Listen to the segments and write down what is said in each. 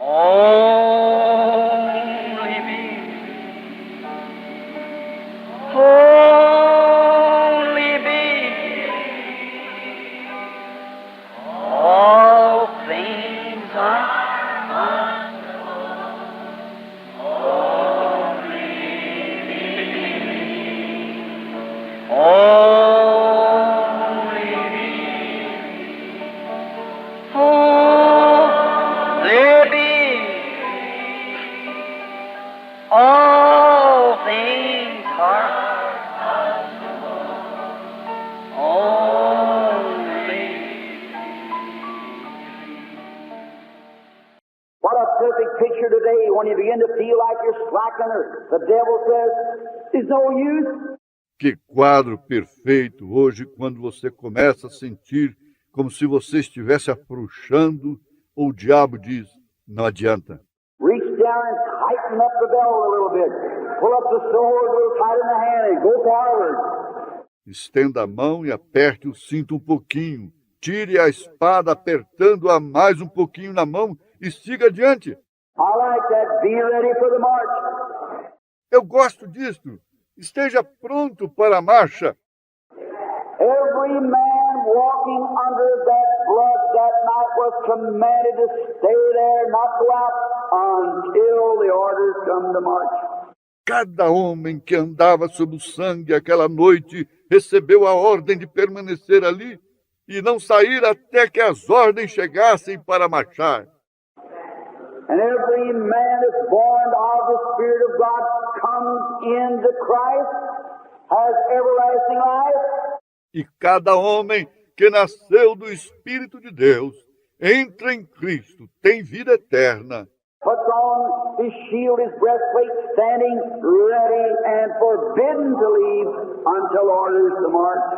Only me. Only me. All things are only me. Only me. All things are only. What a perfect picture today when you begin to feel like you're slacking or the devil says, it's no use. Que quadro perfeito hoje quando você começa a sentir como se você estivesse afrouxando ou o diabo diz, não adianta. Reach down and tighten up the belt a little bit. Pull up the sword a little tight in the hand and go forward. Estenda a mão e aperte o cinto um pouquinho. Tire a espada apertando-a mais um pouquinho na mão e siga adiante. I like that. Be ready for the march. Eu gosto disto. Esteja pronto para a marcha. Every man walking under that blood that night was commanded to stay there, not go out until the orders come to march. Cada homem que andava sob o sangue aquela noite recebeu a ordem de permanecer ali e não sair até que as ordens chegassem para marchar. And every man that's born of the Spirit of God comes into Christ, has everlasting life. E cada homem que nasceu do Espírito de Deus entra em Cristo, tem vida eterna. Puts on his shield, his breastplate, standing ready and forbidden to leave until orders to march.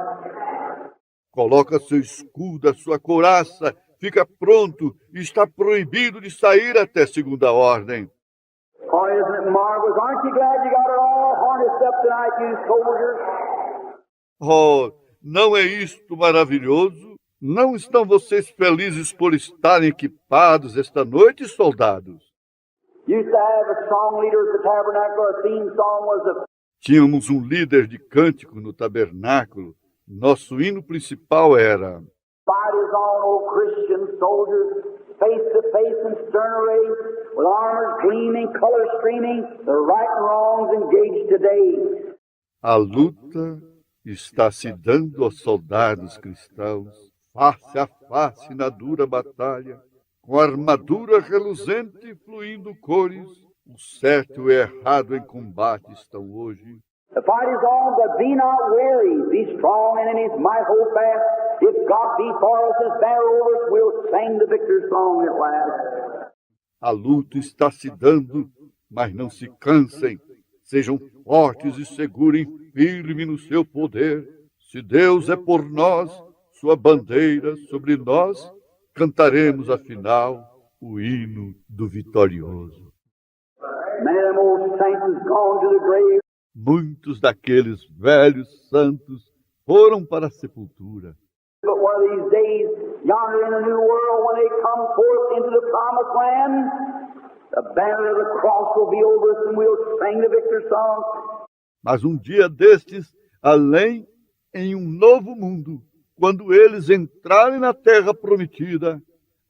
Coloca seu escudo, a sua couraça, fica pronto e está proibido de sair até segunda ordem. Oh, isn't it marvelous? Aren't you glad you got it all harnessed up tonight, you soldiers? Oh, não é isto maravilhoso? Não estão vocês felizes por estarem equipados esta noite, soldados? Used to have a song leader at the tabernacle. Our theme song was the Tínhamos um líder de cântico no tabernáculo. Nosso hino principal era Fight is on, O Christian soldiers, face to face in stern array, with armors gleaming, colors streaming, the right and wrongs engaged today. A luta está se dando aos soldados cristãos, face a face na dura batalha, com a armadura reluzente fluindo cores, o certo e o errado em combate estão hoje. The fight is on, but be not weary. Be strong and in his might hold fast. If God be for us, his banner over us, we'll sing the victor's song at last. A luta está se dando, mas não se cansem. Sejam fortes e segurem firme no seu poder. Se Deus é por nós, sua bandeira sobre nós, cantaremos afinal o hino do vitorioso. Many of them old saints has gone to the grave. Muitos daqueles velhos santos foram para a sepultura. But one of these days, yonder in the new world, when they come forth into the promised land, the banner of the cross will be over us and we'll sing the victor's song. Mas um dia destes, além, em um novo mundo, quando eles entrarem na terra prometida,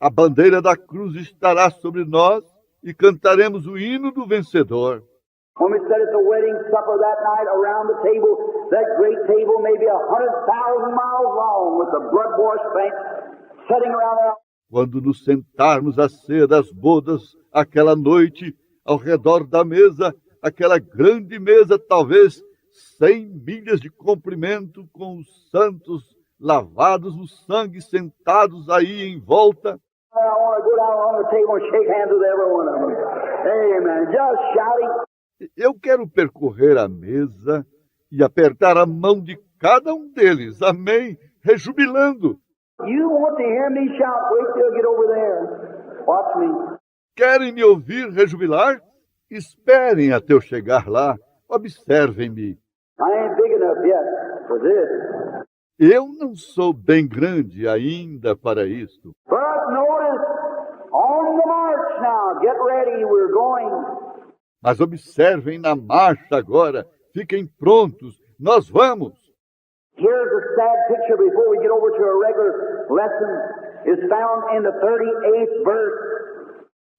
a bandeira da cruz estará sobre nós e cantaremos o hino do vencedor. When we sat at the wedding supper that night around the table, that great table maybe 100,000 miles long with the blood-washed saints sitting around there. Quando nos sentarmos à ceia das bodas aquela noite, ao redor da mesa, aquela grande mesa, talvez 100 milhas de comprimento, com os santos lavados no sangue, sentados aí em volta. I want to go down along the table and shake hands with every one of them. Amen. Just shouting. Eu quero percorrer a mesa e apertar a mão de cada um deles. Amém. Rejubilando. You want to hear me shout? Wait till you get over there. Watch me. Querem me ouvir rejubilar? Esperem até eu chegar lá. Observem-me. I ain't big enough yet for this. Eu não sou bem grande ainda para isto. But notice, on on the march now. Get ready, we're going. Mas observem na marcha agora. Fiquem prontos. Nós vamos. Here's a sad picture before we get over to a regular lesson. It's found in the 38th verse.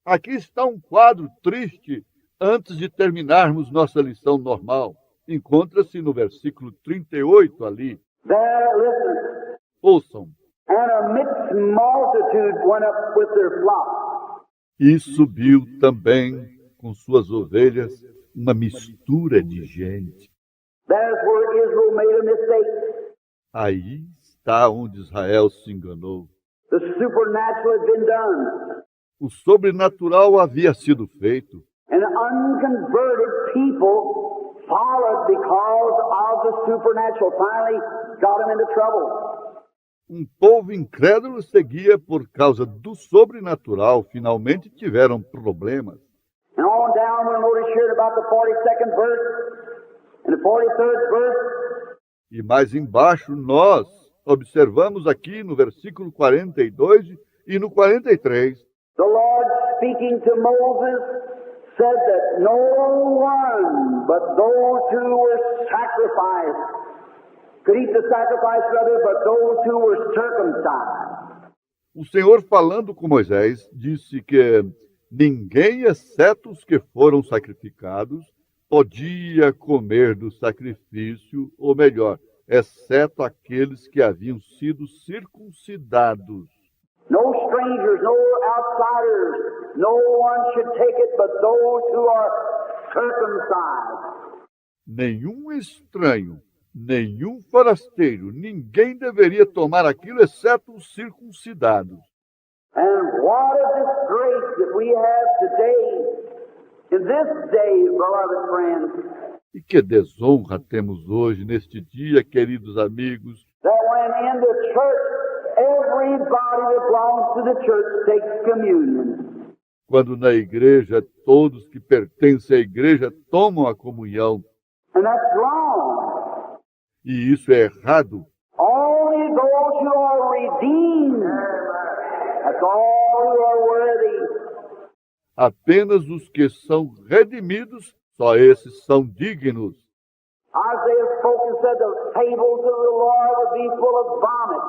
Aqui está um quadro triste antes de terminarmos nossa lição normal. Encontra-se no versículo 38 ali. There, listen. Ouçam. And a mixed multitude went up with their flock. E subiu também com suas ovelhas uma mistura de gente. There's where Israel made a mistake. Aí está onde Israel se enganou. The supernatural had been done. O sobrenatural havia sido feito. And unconverted people followed because of the supernatural. Finally got them into trouble. Um povo incrédulo seguia por causa do sobrenatural. Finalmente tiveram problemas. And on down, we'll notice here in about the 42nd verse and the 43rd verse. E mais embaixo nós observamos aqui no versículo 42 e no 43. The Lord speaking to Moses said that no one but those who were sacrificed could eat the sacrifice, brother, but those who were circumcised. O Senhor, falando com Moisés, disse que ninguém, exceto os que foram sacrificados, podia comer do sacrifício, ou melhor, exceto aqueles que haviam sido circuncidados. No strangers, no outsiders, no one should take it but those who are circumcised. Nenhum estranho, nenhum forasteiro, ninguém deveria tomar aquilo exceto os circuncidados. And what a disgrace that we have today, in this day, beloved friends, E que desonra temos hoje, neste dia, queridos amigos, that when in the church, everybody that belongs to the church takes communion. quando na igreja todos que pertencem à igreja tomam a comunhão. And that's wrong. E isso é errado. Only those who are redeemed, that's all who are worthy. Apenas os que são redimidos, só esses são dignos. Isaiah spoke and said the tables of the Lord would be full of vomit.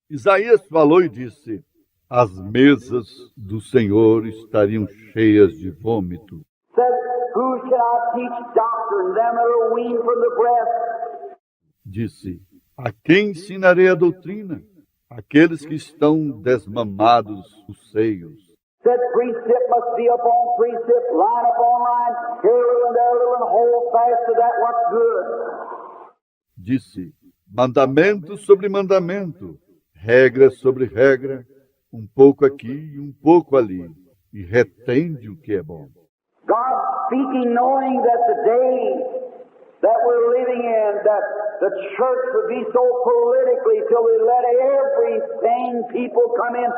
Isaías falou e disse: as mesas do Senhor estariam cheias de vômito. Said, who shall I teach doctrine, them that are weaned from the breast? Disse: a quem ensinarei a doutrina? Aqueles que estão desmamados os seios. Said, precept must be upon precept, line upon line, here a little and there a little, and hold fast to that what's good. Disse: mandamento sobre mandamento, regra sobre regra, um pouco aqui e um pouco ali, e retende o que é bom. God speaking, knowing that the day that we're living in, that the church would be so politically till we let everything people come in.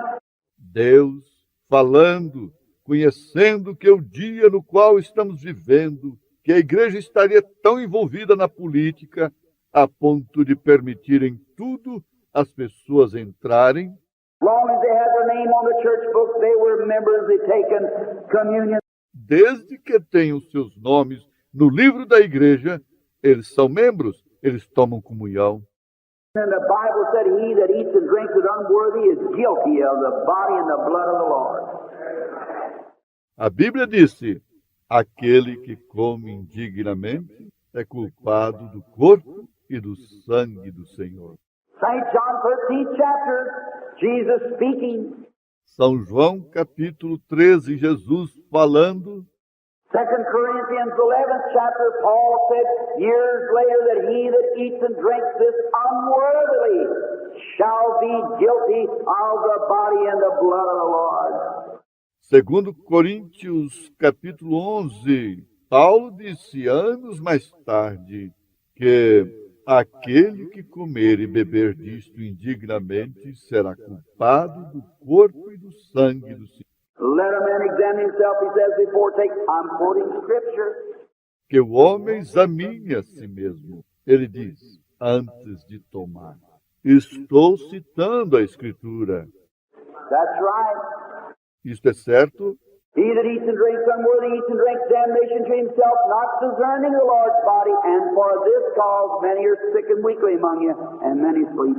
Deus falando, conhecendo que o dia no qual estamos vivendo, que a igreja estaria tão envolvida na política, a ponto de permitirem tudo as pessoas entrarem. Long as they had their name on the church book, they were members, they taken communion. Desde que tenham seus nomes no livro da igreja, eles são membros, eles tomam comunhão. And the Bible said, he that eats and drinks it unworthy is guilty of the body and the blood of the Lord. A Bíblia disse: aquele que come indignamente é culpado do corpo e do sangue do Senhor. St. John 13th chapter, Jesus speaking. São João, capítulo 13, Jesus falando. 2 Corinthians 11th chapter, Paul said years later that he that eats and drinks this unworthily shall be guilty of the body and the blood of the Lord. Segundo Coríntios, capítulo 11, Paulo disse anos mais tarde que aquele que comer e beber disto indignamente será culpado do corpo e do sangue do Senhor. Let a man examine himself, he says before take. I'm quoting scripture. Que o homem examine a si mesmo. Ele diz, antes de tomar. Estou citando a Escritura. That's right. Isto é certo. He that eats and drinks unworthy eats and drinks damnation to himself, not discerning the Lord's body, and for this cause many are sick and weakly among you, and many sleep.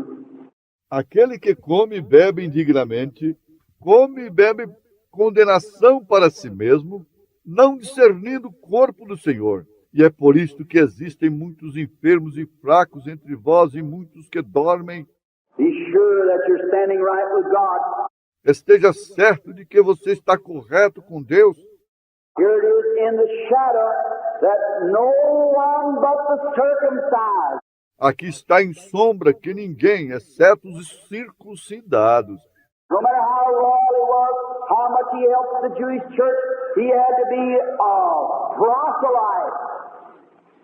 Aquele que come e bebe indignamente, come e bebe condenação para si mesmo, não discernindo o corpo do Senhor. E é por isto que existem muitos enfermos e fracos entre vós e muitos que dormem. Be sure that you're standing right with God. Esteja certo de que você está correto com Deus. Here it is in the shadow that no one but the circumcised. Aqui está em sombra que ninguém, exceto os circuncidados. No matter how royal he was, how much he helped the Jewish church, he had to be a proselyte,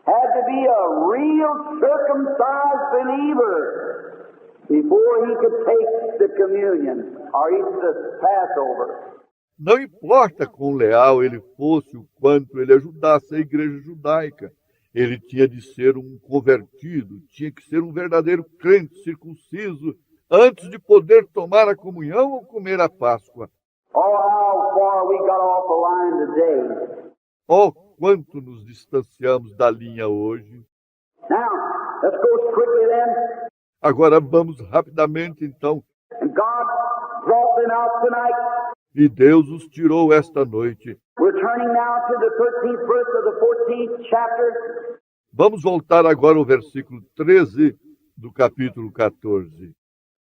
had to be a real circumcised believer before he could take the communion or eat the Passover. Não importa quão leal ele fosse, o quanto ele ajudasse a igreja judaica, ele tinha de ser um convertido, tinha que ser um verdadeiro crente circunciso antes de poder tomar a comunhão ou comer a Páscoa. Oh, how far we got off the line today. Oh, quanto nos distanciamos da linha hoje. Now, let's go quickly then. Agora vamos rapidamente, então. And God brought them out tonight. E Deus os tirou esta noite. We're turning now to the 13th verse of the 14th chapter. Vamos voltar agora ao versículo 13 do capítulo 14.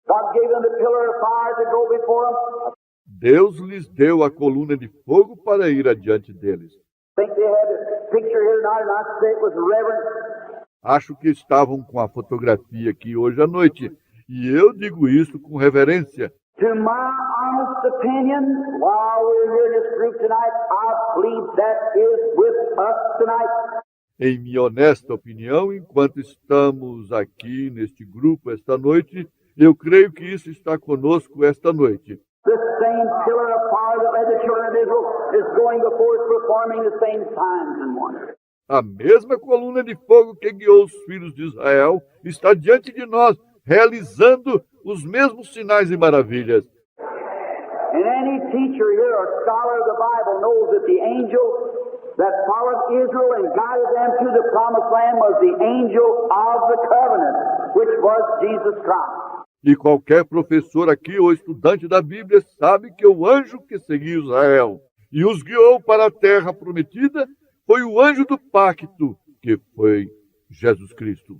God gave them the pillar of fire to go before them. Deus lhes deu a coluna de fogo para ir adiante deles. I think they had a picture here tonight, and I say it was reverent. Acho que estavam com a fotografia aqui hoje à noite, e eu digo isso com reverência. To my honest opinion, while we're here in this group tonight, I believe that is with us tonight. Em minha honesta opinião, enquanto estamos aqui neste grupo esta noite, eu creio que isso está conosco esta noite. The same pillar of fire that led the children of Israel is going before us, performing the same signs and wonders. A mesma coluna de fogo que guiou os filhos de Israel está diante de nós, realizando os mesmos sinais e maravilhas. And any teacher here or scholar of the Bible knows that the angel that followed Israel and guided them to the promised land was the angel of the covenant, which was Jesus Christ. E qualquer professor aqui ou estudante da Bíblia sabe que o anjo que seguiu Israel e os guiou para a terra prometida foi o anjo do pacto, que foi Jesus Cristo.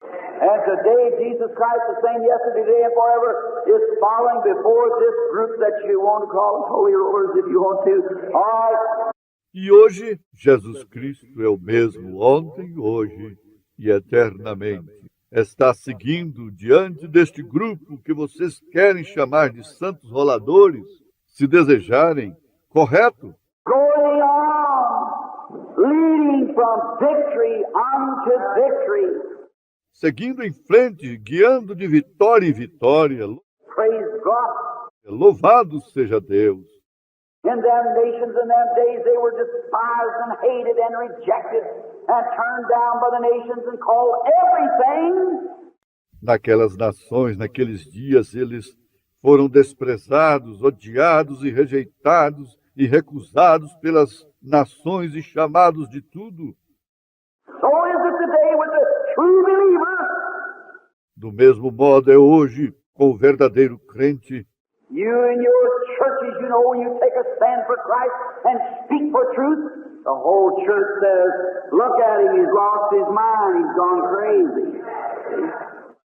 And today, Jesus Christ, the same yesterday, today, and forever, is following before this group that you want to call holy rollers if you want to. All right. E hoje, Jesus Cristo é o mesmo ontem, hoje e eternamente. Está seguindo diante deste grupo que vocês querem chamar de santos roladores, se desejarem, correto? Going on, leading from victory unto victory. Seguindo em frente, guiando de vitória em vitória. Praise God. Louvado seja Deus. In them nations in them days they were despised and hated and rejected and turned down by the nations and called everything. Naquelas nações, naqueles dias, eles foram desprezados, odiados e rejeitados e recusados pelas nações e chamados de tudo. So is it today with the true believer. Do mesmo modo é hoje com o verdadeiro crente. You in your churches, you know, when you take a stand for Christ and speak for truth, the whole church says, look at him, he's lost his mind, he's gone crazy.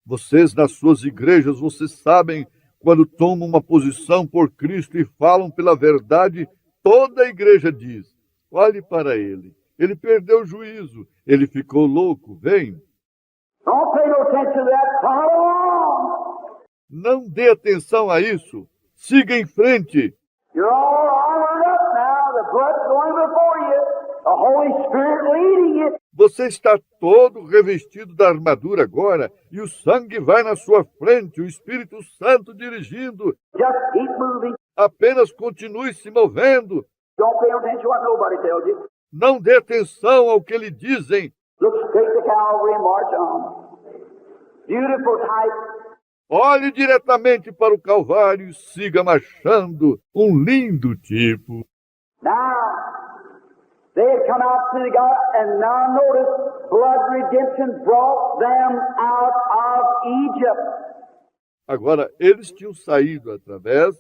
Vocês, nas suas igrejas, vocês sabem, quando tomam uma posição por Cristo e falam pela verdade, toda a igreja diz, olhe para ele perdeu o juízo, ele ficou louco, vem. Don't pay no attention to that, follow on. Não dê atenção a isso. Siga em frente. You're all armored up now. The blood's going before you. The Holy Spirit leading you. Você está todo revestido da armadura agora e o sangue vai na sua frente, o Espírito Santo dirigindo. Just keep moving. Apenas continue se movendo. Don't pay attention to what nobody tells you. Não dê atenção ao que lhe dizem. Look straight to Calvary and march on. Beautiful type. Olhe diretamente para o Calvário e siga marchando, um lindo tipo. Now, they had come out to the God, and now notice, blood redemption brought them out of Egypt. Agora, eles tinham saído através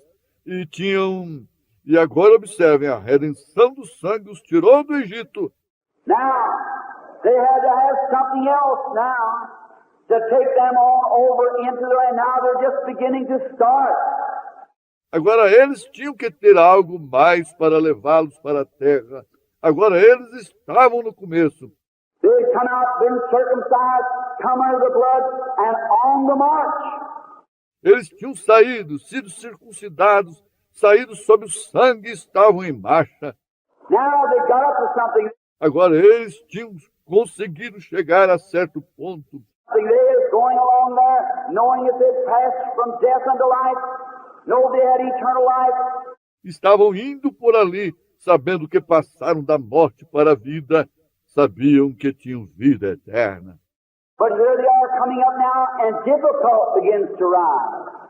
e agora observem, a redenção do sangue os tirou do Egito. Now, they had to have something else now to take them on over into the land. Now they're just beginning to start. Agora eles tinham que ter algo mais para levá-los para a terra. Agora eles estavam no começo. They had come out, been circumcised, come under the blood, and on the march. Eles tinham saído, sido circuncidados, saído sob o sangue e estavam em marcha. Now they got up to something. Agora eles tinham conseguido chegar a certo ponto. They was going along there, knowing that they'd passed from death unto life, know they had eternal life. Estavam indo por ali, sabendo que passaram da morte para a vida, sabiam que tinham vida eterna. But here they are coming up now, and difficult begins to rise.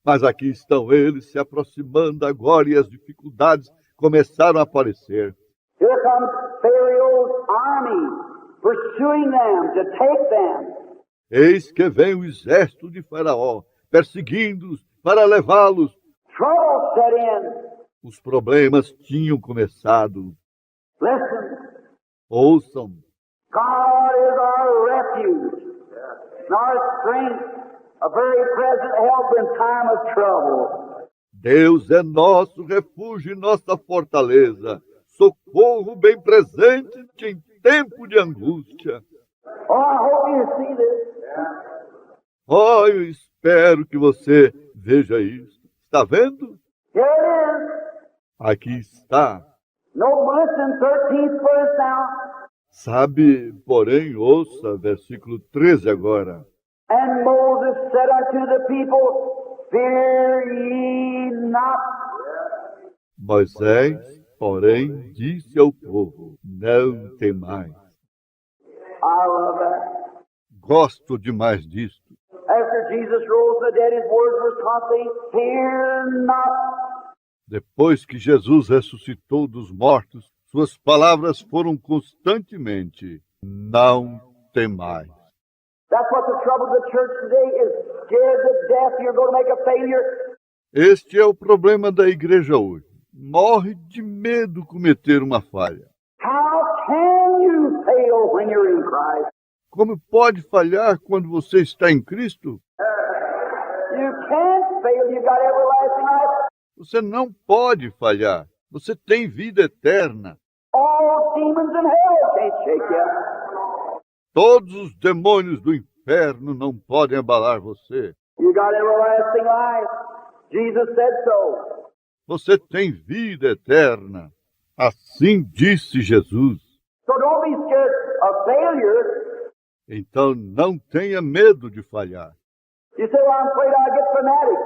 Mas aqui estão eles se aproximando agora e as dificuldades começaram a aparecer. Here comes Pharaoh's army pursuing them to take them. Eis que vem o exército de Faraó, perseguindo-os para levá-los. Trouble set in. Os problemas tinham começado. Listen, Ouçam, God is our refuge, and our strength, a very present help in time of trouble. Deus é nosso refúgio e nossa fortaleza, socorro bem presente em tempo de angústia. Oh, I hope you see this. Oh, eu espero que você veja isso. Está vendo? Here it is. Aqui está. No, listen, 13th verse now. Sabe, porém, ouça, versículo 13 agora. And Moses said unto the people, Fear ye not. Moisés, porém, disse ao povo, não temais. I love that. Gosto demais disto. After Jesus rose from the dead, his words were constantly, Fear not. Depois que Jesus ressuscitou dos mortos, suas palavras foram constantemente, não temais. That's what the trouble of the church today is. Scared to death, you're going to make a failure. Este é o problema da igreja hoje. Morre de medo de cometer uma falha. How can you fail when you're in Christ? Como pode falhar quando você está em Cristo? You can't fail. You've got everlasting life. Você não pode falhar. Você tem vida eterna. All demons in hell can't shake you. Todos os demônios do inferno não podem abalar você. You got everlasting life. Jesus said so. Você tem vida eterna. Assim disse Jesus. So don't be scared of failure. Então não tenha medo de falhar. You say, well, I'm afraid I'll get fanatic.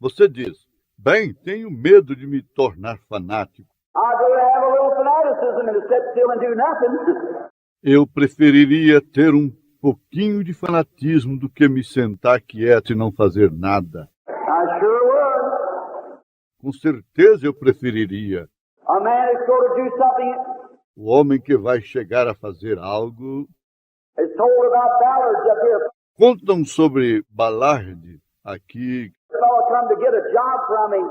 Você diz, bem, tenho medo de me tornar fanático. I'd rather have a little fanaticism than to sit still and do nothing. Eu preferiria ter um pouquinho de fanatismo do que me sentar quieto e não fazer nada. I sure would. Com certeza eu preferiria. A man is going to do something. O homem que vai chegar a fazer algo... It's told about Ballards up here. Contam sobre Ballard aqui, A fellow come to get a job from him,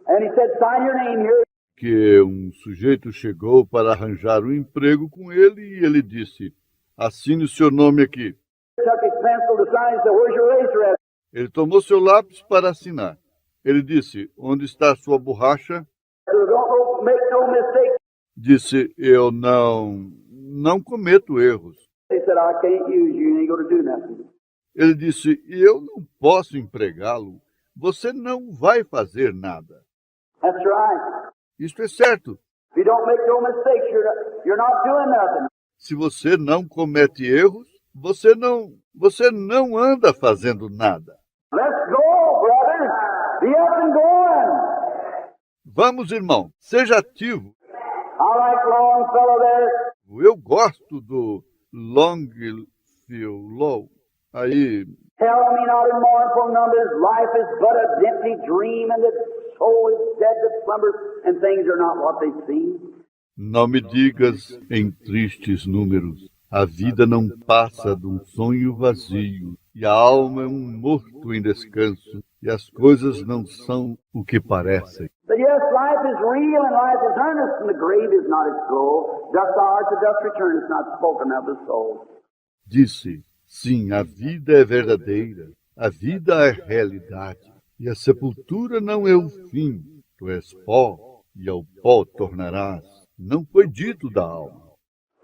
and he said, sign your name here. que um sujeito chegou para arranjar um emprego com ele e ele disse, assine o seu nome aqui. Took his pencil to sign. He said, where's your razor at? Ele tomou seu lápis para assinar. Ele disse, onde está a sua borracha? He said, don't make no mistake. Disse, eu não cometo erros. He said, I can't use you. You ain't going to do nothing. Ele disse, eu não posso empregá-lo. Você não vai fazer nada. That's right. Isto é certo. If you don't make no mistakes, you're not doing nothing. Se você não comete erros, você não anda fazendo nada. Let's go, brother. Be up and going. Vamos, irmão, seja ativo. I like Longfellow there. Eu gosto do Longfellow. Aí, Tell me not in mournful numbers, life is but a empty dream, and the soul is dead that slumbers, and things are not what they seem. não me digas em tristes números, a vida não passa de um sonho vazio, e a alma é um morto em descanso, e as coisas não são o que parecem. But yes, life is real and life is earnest, and the grave is not its goal. Dust thou art to dust return, it's not spoken of the soul. Disse, sim, a vida é verdadeira, a vida é realidade, e a sepultura não é o fim. Tu és pó, e ao pó tornarás. Não foi dito da alma.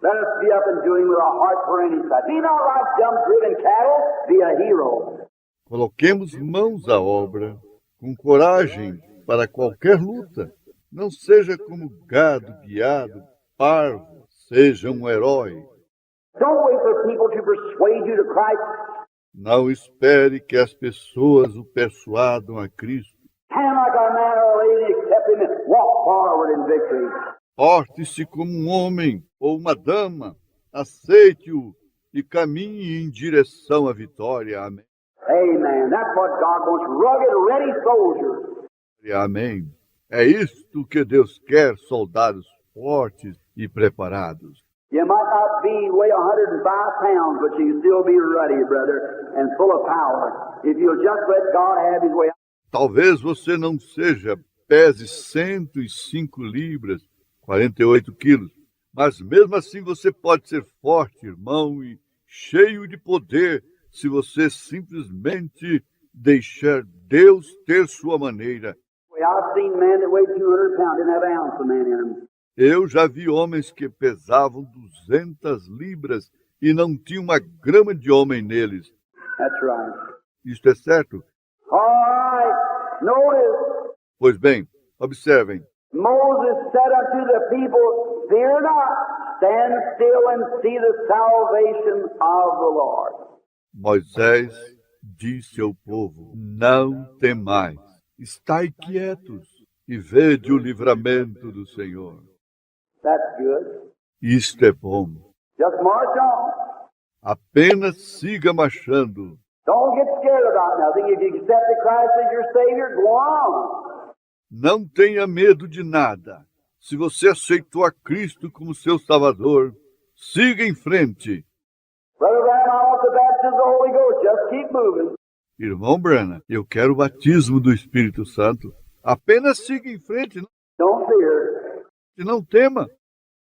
Let us be up and doing with our heart for any side. Be not like dumb driven cattle, be a hero. Coloquemos mãos à obra, com coragem para qualquer luta. Não seja como gado guiado, parvo, seja um herói. Don't wait for people to persuade you to Christ. Não espere que as pessoas o persuadam a Cristo. Stand like a man or a lady, accept him and walk forward in victory. Porte-se como um homem ou uma dama, aceite-o e caminhe em direção à vitória. Amém. Amen. That's what God wants. Rugged, ready soldiers. Amém. É isto que Deus quer, soldados fortes e preparados. You might not weigh 105 pounds, but you still be ruddy, brother, and full of power. If you'll just let God have his way. Talvez você não pese 105 libras, 48 quilos, mas mesmo assim você pode ser forte, irmão, e cheio de poder, se você simplesmente deixar Deus ter sua maneira. I've seen men that weighed 200 pounds, didn't have an ounce of man in them. Eu já vi homens que pesavam 200 libras e não tinha uma grama de homem neles. That's right. Isto é certo? All right. Notice. Pois bem, observem. Moses said unto the people, fear not, stand still and see the salvation of the Lord. Moisés disse ao povo, não temais, estai quietos e vede o livramento do Senhor. That's good. Isto é bom. Just march on. Apenas siga marchando. Don't get scared about nothing. If you accepted Christ as your Savior, go on. Não tenha medo de nada. Se você aceitou a Cristo como seu Salvador, siga em frente. Brother Branham, I want the baptism of the Holy Ghost. Just keep moving. Irmão Branham, eu quero o batismo do Espírito Santo. Apenas siga em frente. Don't fear. Não tema.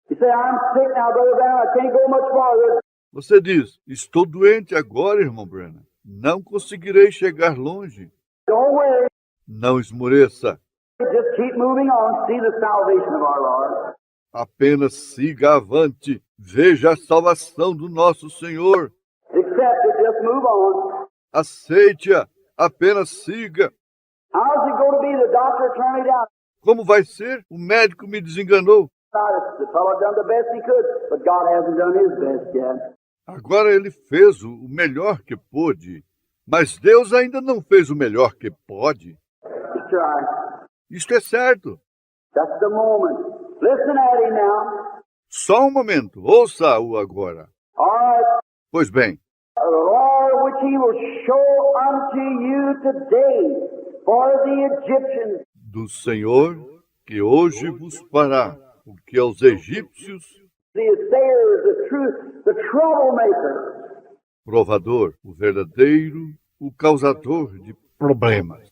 You say, I'm sick now, Brother Branham. I can't go much farther. Você diz, estou doente agora, irmão Branham. Não conseguirei chegar longe. Don't worry. Não esmoreça. Just keep moving on. See the salvation of our Lord. Apenas siga avante. Veja a salvação do nosso Senhor. Accept it. Just move on. Aceite-a. Apenas siga. How's it going to be? The doctor turned me down. Como vai ser? O médico me desenganou. The fellow done the best he could, but God hasn't done his best yet. Agora ele fez o melhor que pôde, mas Deus ainda não fez o melhor que pode. That's right. Isto é certo. Just a moment. Listen at him now. Só um momento. Ouça-o agora. All right. Pois bem. The Lord which he will show unto you today for the Egyptians. Do Senhor que hoje vos fará o que aos egípcios, The assayers, the truth, the troublemakers. provador, o verdadeiro, o causador de problemas.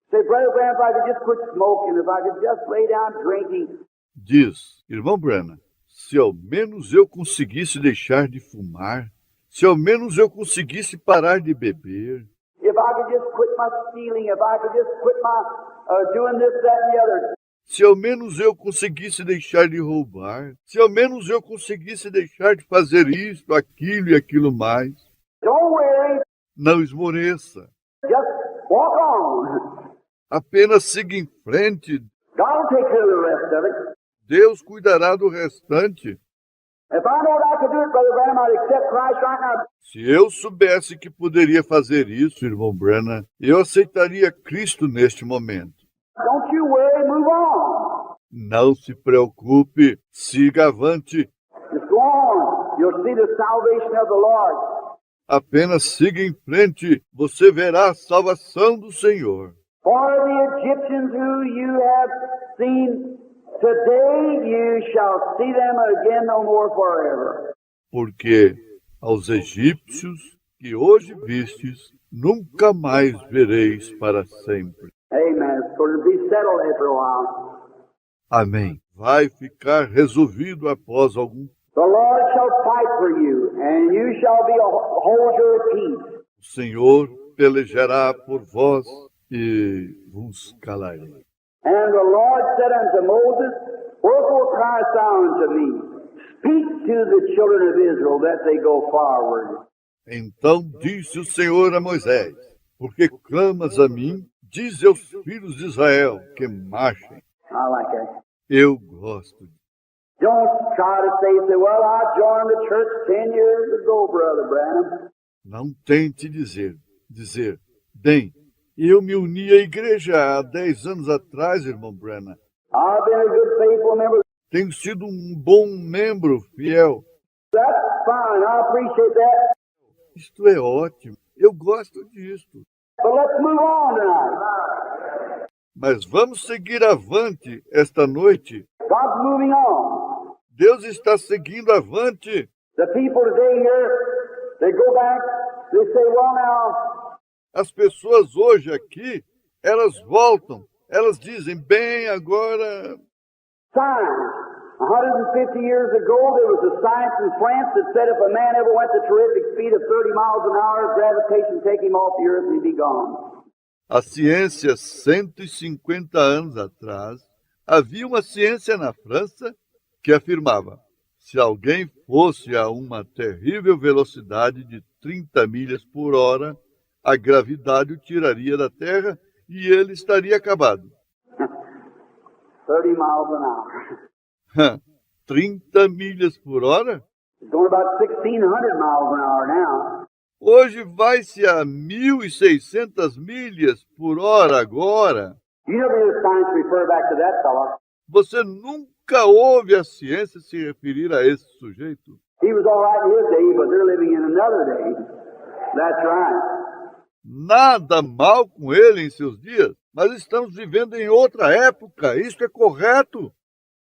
Say, Brother Branham, if I could just quit smoking, if I could just lay down drinking. Diz, irmão Branham, se ao menos eu conseguisse deixar de fumar, se ao menos eu conseguisse parar de beber, If I could just quit my stealing, if I could just quit my doing this, that, and the other. se ao menos eu conseguisse deixar de roubar, se ao menos eu conseguisse deixar de fazer isto, aquilo e aquilo mais, Don't worry. não esmoreça. Just walk on. Apenas siga em frente. God will take care of the rest of it. Deus cuidará do restante. If I know that I could do it, Brother Branham, I'd accept Christ right now. Se eu soubesse que poderia fazer isso, irmão Branham, eu aceitaria Cristo neste momento. Don't you worry, move on. Não se preocupe, siga avante. Just go on. You'll see the salvation of the Lord. Apenas siga em frente, você verá a salvação do Senhor. For the Egyptians who you have seen today, you shall see them again no more forever. Porque aos egípcios que hoje vistes, nunca mais vereis para sempre. Amen. It's going to be settled after a while. Amém. Vai ficar resolvido após algum. The Lord shall fight for you, and you shall be a holder of peace. O Senhor pelejará por vós e vos calarei. And the Lord said unto Moses, Wherefore criest thou unto me? Speak to the children of Israel that they go forward. Então disse o Senhor a Moisés: Porque clamas a mim, diz aos filhos de Israel que marchem. I like that. Eu gosto. Don't try to say, well, I joined the church 10 years ago, Brother Branham. Não tente dizer, bem, eu me uni à igreja há 10 anos atrás, irmão Branham. I've been a good, faithful member. Tenho sido um bom membro fiel. That's fine. I appreciate that. Isto é ótimo. Eu gosto disto. But let's move on tonight. Mas vamos seguir avante esta noite. God's moving on. Deus está seguindo avante. The people today here, they go back, they say, well, now, As pessoas hoje aqui, elas voltam. Elas dizem, bem, agora... science. 150 years ago, there was a science in France that said if a man ever went the terrific speed of 30 miles an hour, gravitation take him off the earth and he'd be gone. A ciência, 150 anos atrás, havia uma ciência na França que afirmava, se alguém fosse a uma terrível velocidade de 30 milhas por hora, a gravidade o tiraria da Terra e ele estaria acabado. 30 miles an hour. 30 milhas por hora? It's going about 1,600 miles an hour now. Hoje vai-se a 1.600 milhas por hora agora. You never hear science refer back to that fella. Você nunca ouve a ciência se referir a esse sujeito. He was all right in his day, but they're living in another day. That's right. Nada mal com ele em seus dias, mas estamos vivendo em outra época. Isso é correto.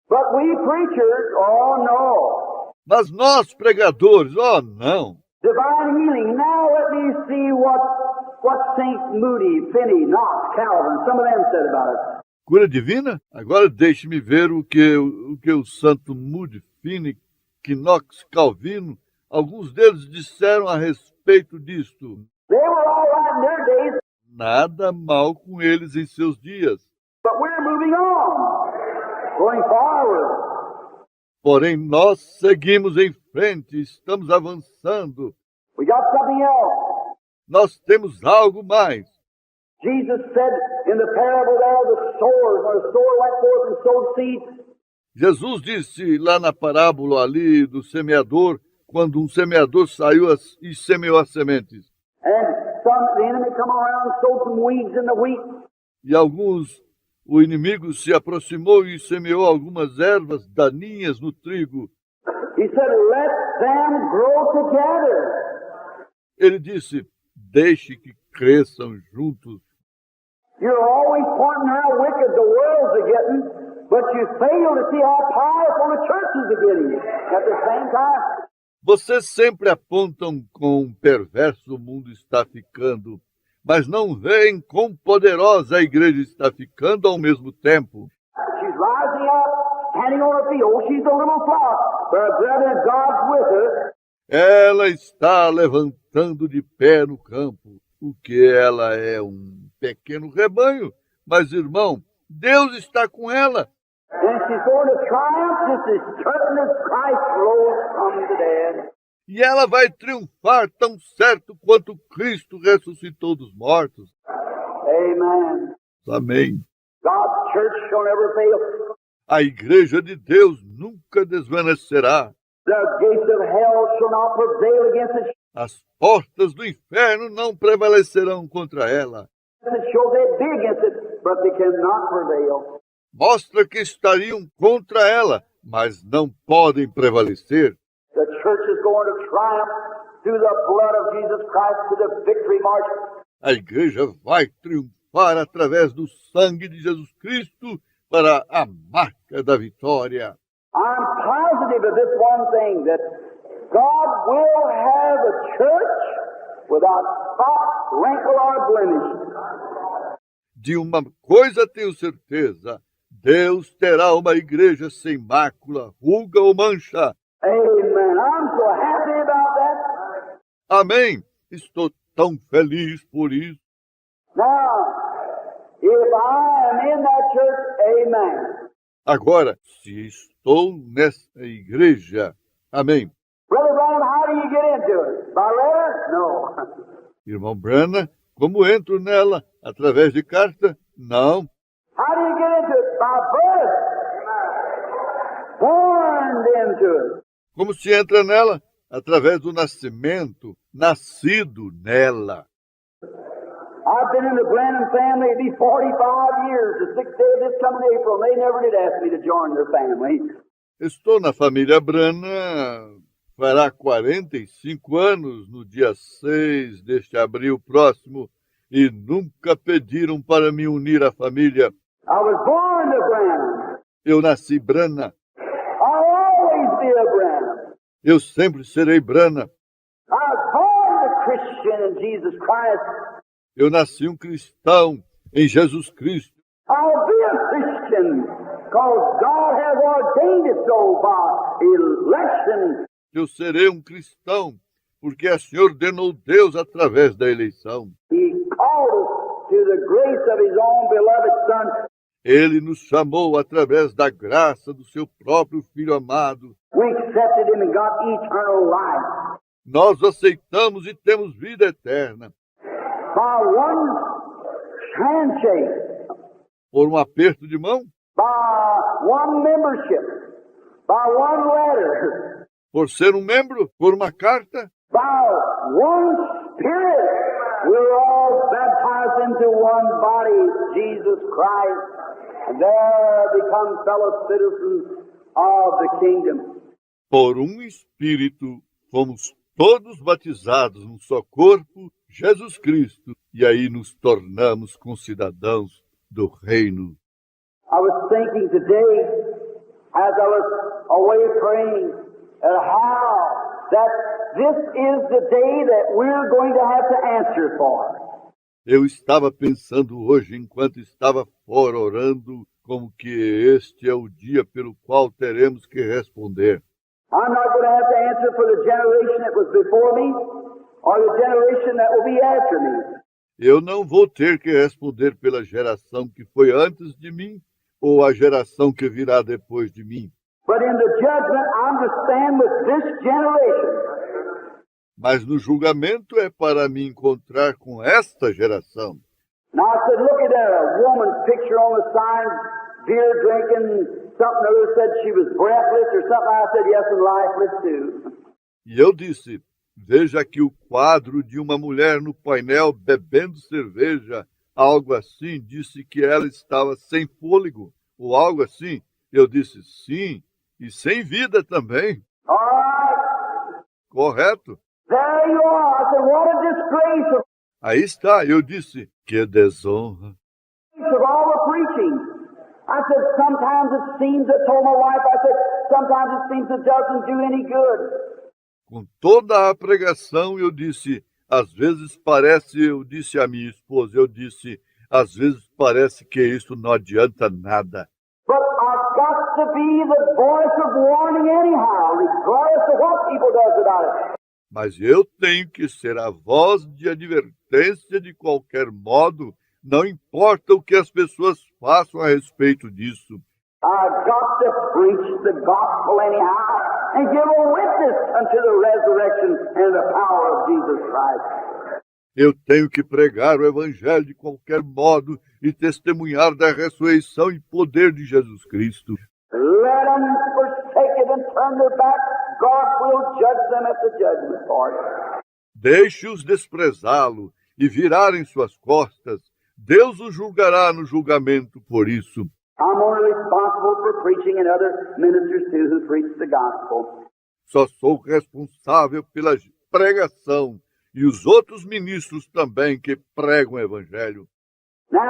But we preachers, oh no. Mas nós, pregadores, oh não. Divine healing. Now let me see what St. Moody, Finney, Knox, Calvin, some of them said about it. Cura divina? Agora deixe-me ver o que o santo Moody, Finney, Knox, Calvino, alguns deles disseram a respeito disto. They were all right in their days, Nada mal com eles em seus dias. but we're moving on, going forward. Porém, nós seguimos em frente, estamos avançando. We got something else. Nós temos algo mais. Jesus said in the parable there of the sowers, when the sower went forth and sowed seed, Jesus disse lá na parábola ali do semeador, quando um semeador saiu e semeou as sementes. and the enemy come around and sowed some weeds in the wheat. E o inimigo se aproximou e semeou algumas ervas daninhas no trigo. He said, let them grow together. Ele disse, deixe que cresçam juntos. You're always pointing how wicked the world's getting, but you fail to see how powerful the church is getting at the same time. Vocês sempre apontam quão perverso o mundo está ficando, mas não veem quão poderosa a igreja está ficando ao mesmo tempo. She's rising up, standing on her feet. Oh, she's a little flock, but brother, God's with her. Ela está levantando de pé no campo, porque ela é um pequeno rebanho. Mas, irmão, Deus está com ela. And she's going to triumph just as certain as Christ rose from the dead. E ela vai triunfar tão certo quanto Cristo ressuscitou dos mortos. Amen. Amém. God's church shall never fail. A igreja de Deus nunca desvanecerá. The gates of hell shall not prevail against it. As portas do inferno não prevalecerão contra ela. It shows they're big against it, but they cannot prevail. Mostra que estariam contra ela, mas não podem prevalecer. The church is going to triumph through the blood of Jesus Christ to the victory march. A igreja vai triunfar através do sangue de Jesus Cristo para a marca da vitória. I'm positive of this one thing, that God will have a church without spot, wrinkle, or blemish. De uma coisa tenho certeza, Deus terá uma igreja sem mácula, ruga ou mancha. Amen. I'm so happy about that. Amém. Estou tão feliz por isso. Now, if I am in that church, amen. Agora, se estou nessa igreja, amém. Brother Brown, how do you get into it? By letter? No. Irmão Branham, como entro nela? Através de carta? Não. How do you get into it? By birth. Born into it. Como se entra nela? Através do nascimento, nascido nela. I've been in the Branham family, it'd be 45 years, the 6th day of this coming April, and they never did ask me to join their family. Estou na família Branham, fará 45 anos no dia 6 deste abril próximo, e nunca pediram para me unir à família. I was born to Branham. Eu nasci Branham. I'll always be a Branham. Eu sempre serei Branham. I was born a Christian in Jesus Christ. Eu nasci cristão em Jesus Cristo. I'll be a Christian because God has ordained it so by election. Eu serei cristão porque assim ordenou Deus através da eleição. He called us to the grace of His own beloved Son. Ele nos chamou através da graça do seu próprio Filho amado. We accepted Him and got eternal life. Nós aceitamos e temos vida eterna. By one handshake, Por aperto de mão, by one membership, by one letter, por ser membro, por uma carta, by one Spirit, we're all baptized into one body, Jesus Christ, and there become fellow citizens of the kingdom. por Espírito, fomos todos batizados num só corpo, Jesus Cristo, e aí nos tornamos concidadãos do reino. I was thinking today, as I was away praying, how that this is the day that we're going to have to answer for. Eu estava pensando hoje, enquanto estava fora orando, como que este é o dia pelo qual teremos que responder. I'm not going to have to answer for the generation that was before me or the generation that will be after me. Eu não vou ter que responder pela geração que foi antes de mim ou a geração que virá depois de mim. But in the judgment, I'm to stand with this generation. Mas no julgamento é para me encontrar com esta geração. Now I said, look at a woman's picture on the sign, beer drinking, something or other said she was breathless or something. I said, yes, and lifeless too. E eu disse, veja aqui o quadro de uma mulher no painel bebendo cerveja, algo assim, disse que ela estava sem fôlego, ou algo assim. Eu disse, sim, e sem vida também. All right. Correto? There you are. I said, what a disgrace Aí está, eu disse, que desonra. of all the preaching. I said, sometimes it seems, I told my wife, I said, sometimes it seems it doesn't do any good. Com toda a pregação, eu disse, às vezes parece, eu disse à minha esposa, eu disse, às vezes parece que isso não adianta nada. But I've got to be the voice of warning anyhow, regardless of what people does about it. Mas eu tenho que ser a voz de advertência de qualquer modo, não importa o que as pessoas façam a respeito disso. I've got to preach the gospel anyhow and give a witness unto the resurrection and the power of Jesus Christ. Eu tenho que pregar o evangelho de qualquer modo e testemunhar da ressurreição e poder de Jesus Cristo. Let them forsake it and turn their back. God will judge them at the judgment part. Deixe-os desprezá-lo e virarem suas costas. Deus os julgará no julgamento por isso. I'm only responsible for preaching and other ministers too who preach the gospel. Só sou responsável pela pregação, e os outros ministros também que pregam o Evangelho. Now,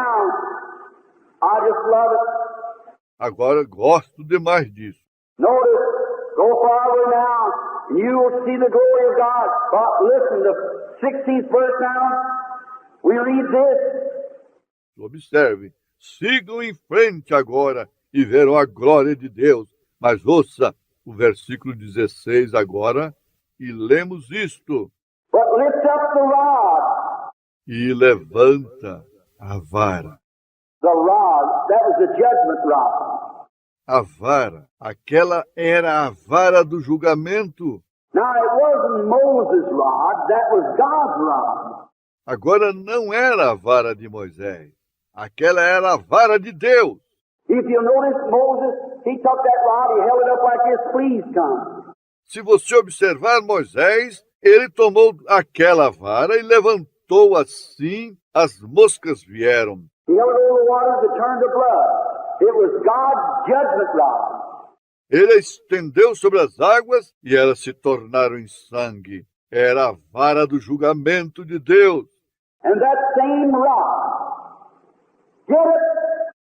I just love it. Agora, gosto demais disso. Notice, go forward now, and you will see the glory of God. But listen, the 16th verse now, we read this. Observe, sigam em frente agora e verão a glória de Deus. Mas ouça o versículo 16 agora e lemos isto. But lift up the rod. E levanta a vara. The rod, that was the judgment rod. A vara, aquela era a vara do julgamento. Now, it wasn't Moses' rod, that was God's rod. Agora não era a vara de Moisés. Aquela era a vara de Deus. If you notice, Moses, he took that rod, he held it up like this, please come. Se você observar Moisés, ele tomou aquela vara e levantou assim, as moscas vieram. He held it over the waters that turned to blood. It was God's judgment rod. Ele a estendeu sobre as águas e elas se tornaram em sangue. Era a vara do julgamento de Deus. And that same rod, get it?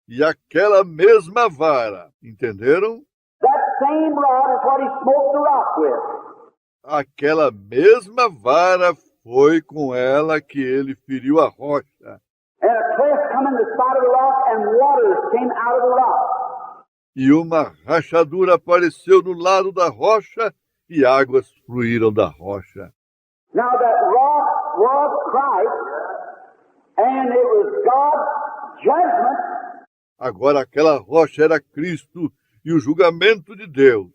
E aquela mesma vara, entenderam? That same rod is what he smote the rock with. Aquela mesma vara foi com ela que ele feriu a rocha. And a cleft come in the side of the rock, and waters came out of the rock. E uma rachadura apareceu no lado da rocha e águas fluíram da rocha. Now that rock was Christ, and it was God's judgment. Agora aquela rocha era Cristo e o julgamento de Deus.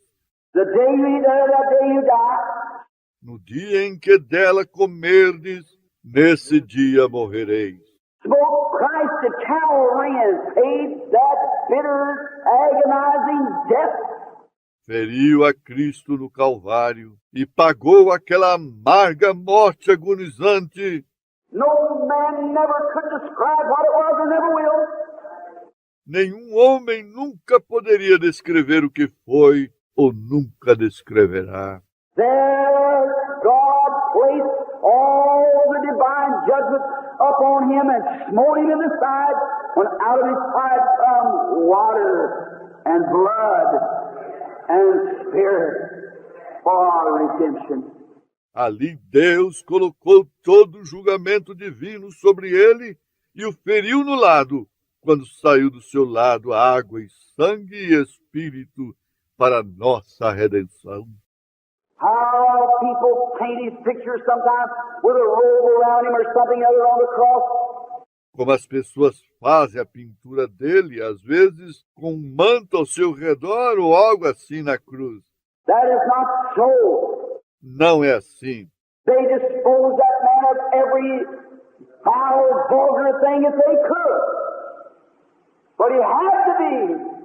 The day you eat there, that day you die. No dia em que dela comerdes, nesse dia morrereis. Smote Christ to Calvary and paid that bitter, agonizing death. Feriu a Cristo no Calvário e pagou aquela amarga morte agonizante. No man never could describe what it was and never will. Nenhum homem nunca poderia descrever o que foi ou nunca descreverá. There God placed all the divine judgment upon him and smote him in the side, when out of his side come water and blood and spirit for redemption. Ali Deus colocou todo o julgamento divino sobre ele e o feriu no lado, quando saiu do seu lado água e sangue e espírito para nossa redenção. How people paint his picture sometimes with a robe around him or something other on the cross. Como as pessoas fazem a pintura dele, às vezes com um manto ao seu redor ou algo assim na cruz. That is not so. Não é assim. They disposed that man of every foul, vulgar thing that they could. But he had to be.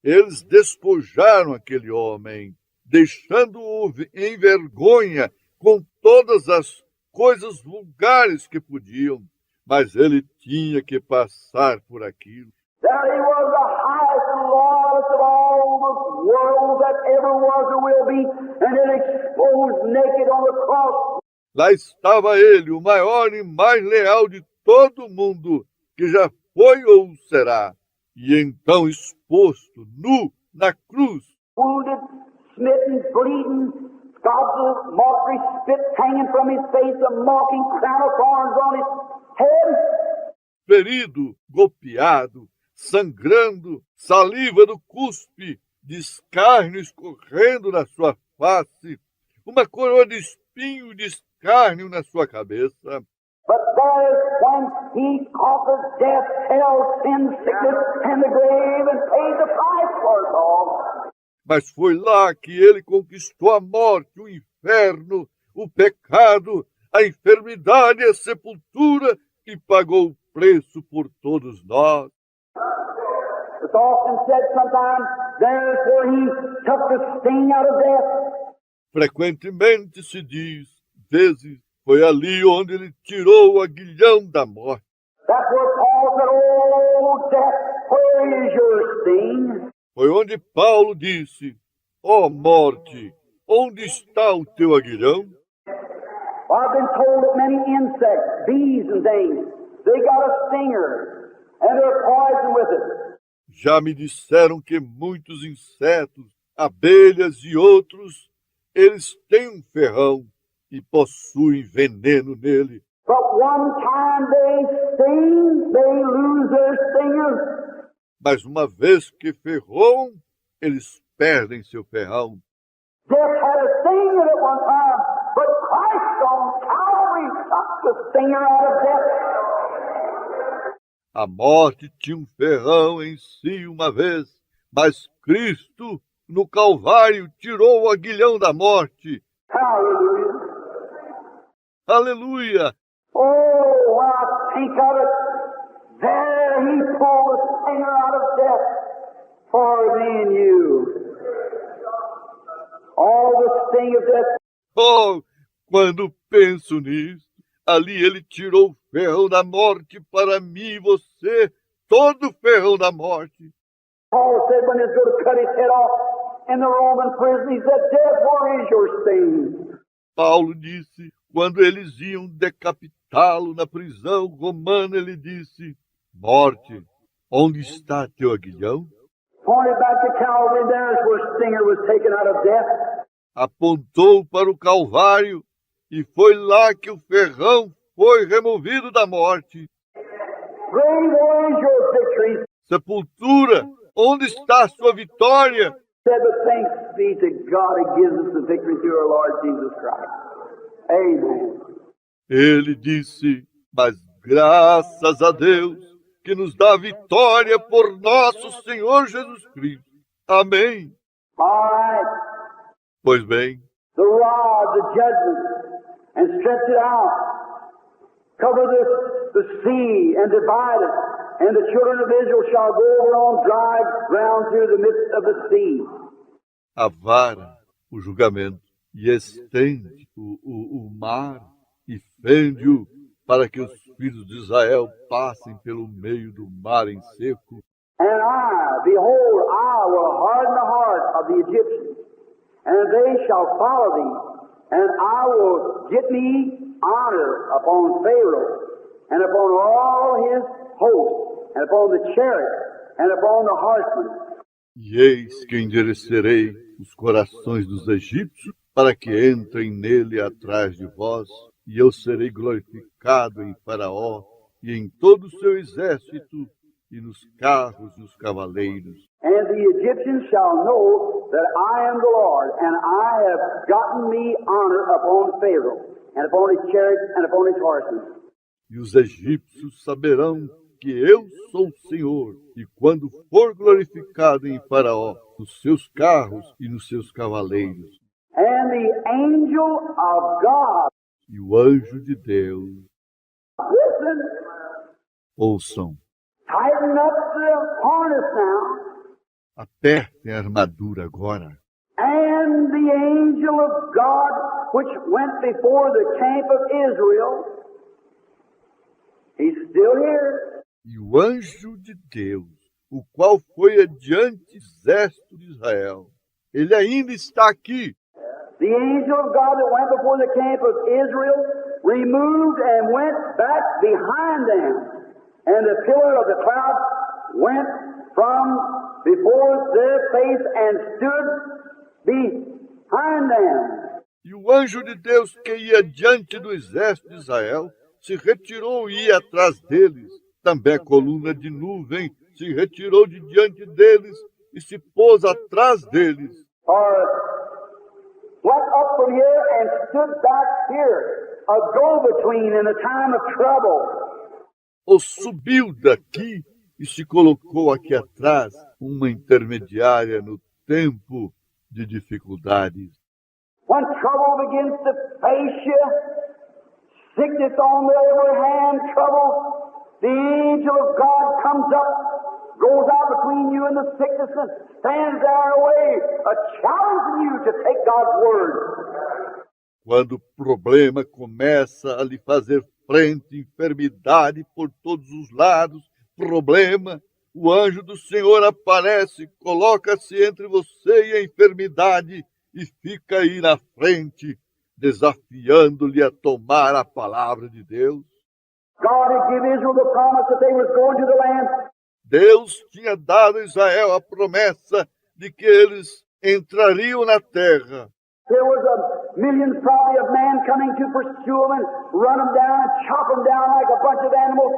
Eles despojaram aquele homem, deixando-o em vergonha com todas as coisas vulgares que podiam, mas ele tinha que passar por aquilo. There he was, the highest and lowest of all the world that ever was or will be, and then exposed naked on the cross. Lá estava ele, o maior e mais leal de todo mundo, que já foi ou será, e então exposto, nu, na cruz. Wounded, smitten, bleeding, scoffed of mockery, spit hanging from his face, a mocking crown of thorns on his head. Ferido, golpeado, sangrando, saliva do cuspe, de escárnio escorrendo na sua face, uma coroa de espinho de escárnio na sua cabeça. But there's when he conquered death, hell, sin, sickness, and the grave, and paid the price for it all. Mas foi lá que ele conquistou a morte, o inferno, o pecado, a enfermidade e a sepultura e pagou o preço por todos nós. It's often said sometimes, therefore he took the sting out of death. Frequentemente se diz, vezes, foi ali onde ele tirou o aguilhão da morte. That's where Paul said, oh, death, where is your sting? Foi onde Paulo disse, ó morte, onde está o teu aguilhão? Well, I've been told that many insects, bees and things, they got a stinger, and they're poisoned with it. Já me disseram que muitos insetos, abelhas e outros, eles têm um ferrão e possuem veneno nele. But one time they sting, they lose their stinger. Mas uma vez que ferroam, eles perdem seu ferrão. Death had a stinger at one time, but Christ on Calvary took the stinger out of death. A morte tinha um ferrão em si uma vez, mas Cristo, no Calvário, tirou o aguilhão da morte. Hallelujah. Aleluia! Oh, when I think of it, there He pulled the stinger out of death for me and you. All the sting of death. Oh, quando penso nisso, ali ele tirou o ferrão da morte para mim e você, todo o ferrão da morte. Paul said when he was going to cut his head off in the Roman prison, he said, Death, where is your sting? Paulo disse, quando eles iam decapitá-lo na prisão romana, ele disse, morte, onde está teu aguilhão? Pointed back to Calvary, there's where stinger was taken out of death. Apontou para o Calvário e foi lá que o ferrão foi removido da morte. Grave, where is your victory? Sepultura, onde está a sua vitória? Said, but thanks be to God who gives us the victory through our Lord Jesus Christ. Amen. Ele disse, mas graças a Deus que nos dá vitória por nosso Senhor Jesus Cristo. Amém. All right. Pois bem, The rod, the judgment, and stretch it out. Cover the sea and divide it. And the children of Israel shall go over on dry ground through the midst of the sea. a vara, o julgamento, e estende o mar e fende-o para que os filhos de Israel passem pelo meio do mar em seco. And behold, I will harden the heart of the Egyptians, and they shall follow thee, and I will get me honor upon Pharaoh, and upon all his hosts, and upon the chariots, and upon the horsemen. E eis que endurecerei os corações dos egípcios, para que entrem nele atrás de vós, e eu serei glorificado em Faraó e em todo o seu exército, e nos carros e nos cavaleiros. And the Egyptians shall know that I am the Lord, and I have gotten me honor upon Pharaoh, and upon his chariots, and upon his horsemen. E os egípcios saberão que eu sou o Senhor, e quando for glorificado em Faraó, nos seus carros e nos seus cavaleiros. And the angel of God, E o anjo de Deus, listen, ouçam, tighten up the harness now, apertem a armadura agora. and the angel of God, which went before the camp of Israel, he's still here. E o anjo de Deus, o qual foi adiante do exército de Israel, ele ainda está aqui. The angel of God that went before the camp of Israel removed and went back behind them. And the pillar of the cloud went from before their face and stood behind them. E o anjo de Deus que ia diante do exército de Israel se retirou e ia atrás deles. Também a coluna de nuvem se retirou de diante deles e se pôs atrás deles. Or went up from here and stood back here, a go-between in a time of trouble. Ou subiu daqui e se colocou aqui atrás, uma intermediária no tempo de dificuldades. When trouble begins to face you, sickness on the every hand, trouble, the angel of God comes up, goes out between you and the sickness and stands there in a way, challenging you to take God's word. Quando o problema começa a lhe fazer frente, enfermidade por todos os lados, problema, o anjo do Senhor aparece, coloca-se entre você e a enfermidade e fica aí na frente, desafiando-lhe a tomar a palavra de Deus. God had given Israel the promise that they was going to the land. Deus tinha dado a Israel a promessa de que eles entrariam na terra. There was a million probably of man coming to pursue them and run them down and chop them down like a bunch of animals.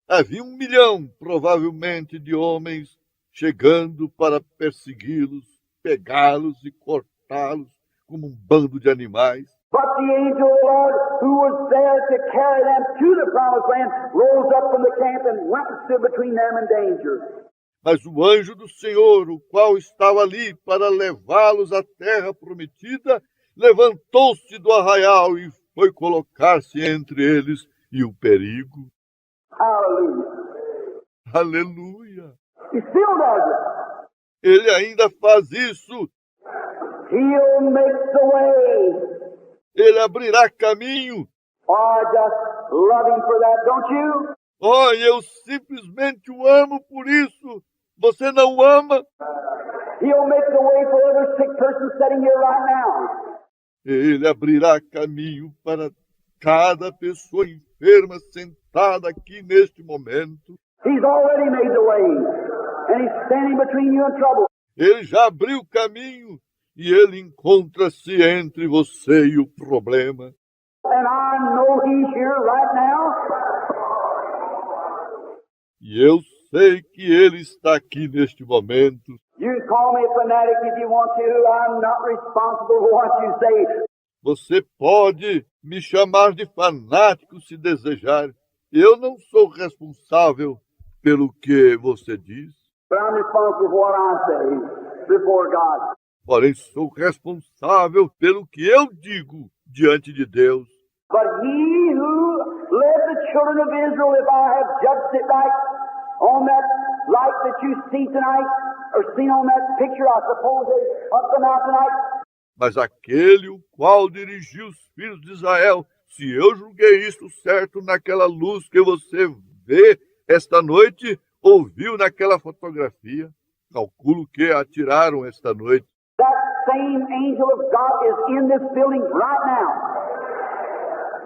Havia 1 milhão, provavelmente, de homens chegando para persegui-los, pegá-los e cortá-los como um bando de animais. But the angel of the Lord, who was there to carry them to the promised land, rose up from the camp and went and stood between them and danger. Mas o anjo do Senhor, o qual estava ali para levá-los à terra prometida, levantou-se do arraial e foi colocar-se entre eles e o perigo. Hallelujah. Aleluia! He still does it. Ele ainda faz isso. He'll make the way. Ele abrirá caminho. Oh, I just love him for that, don't you? Oh, eu simplesmente o amo por isso. Você não o ama? He'll make the way for every sick person sitting here right now. Ele abrirá caminho para cada pessoa enferma sentada aqui neste momento. He's already made the way, and he's standing between you and trouble. Ele já abriu o caminho e ele encontra-se entre você e o problema. And I know he's here right now. E eu sei que ele está aqui neste momento. You can call me a fanatic if you want to. I'm not responsible for what you say. Você pode me chamar de fanático se desejar. Eu não sou responsável pelo que você diz. But I'm responsible for what I say before God. Porém, sou responsável pelo que eu digo diante de Deus. But he who led the children of Israel, if I have judged it right, on that light that you see tonight, or seen on that picture, I suppose they up them out tonight. Mas aquele o qual dirigiu os filhos de Israel, se eu julguei isto certo naquela luz que você vê esta noite, ou viu naquela fotografia, calculo que atiraram esta noite. That same angel of God is in this building right now.